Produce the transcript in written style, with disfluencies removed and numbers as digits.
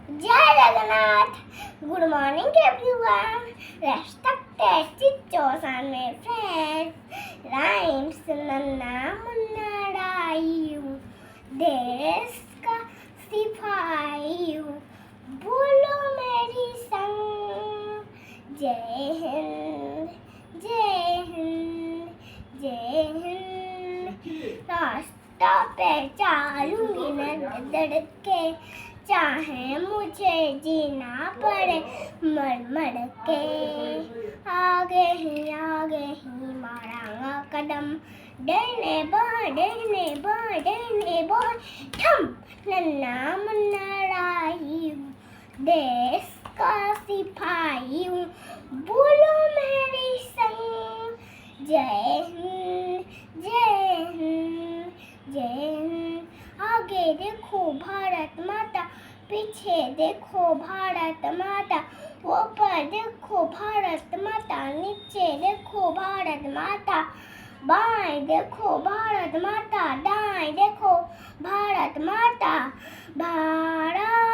Jai Jagannath. Good morning, everyone. Respected teachers and my friends. Rhymes नन्ना मुन्ना रायू देश का सिपाही हूँ बोलो मेरी संग जय हिंद जय हिंद जय हिंद रास्ता पे चलूंगी न डर के चाहे मुझे जीना पड़े मर मर के आगे ही मारांगा कदम डरने बाय ठम नन्ना मुन्ना राही हूँ देश का सिपाही हूँ बोलो मेरी संग जय हिंद जय हिंद जय हिंद आगे देखो भारत माता पीछे देखो भारत माता ऊपर देखो भारत माता नीचे देखो भारत माता बाएं देखो भारत माता दाएं देखो भारत माता भारत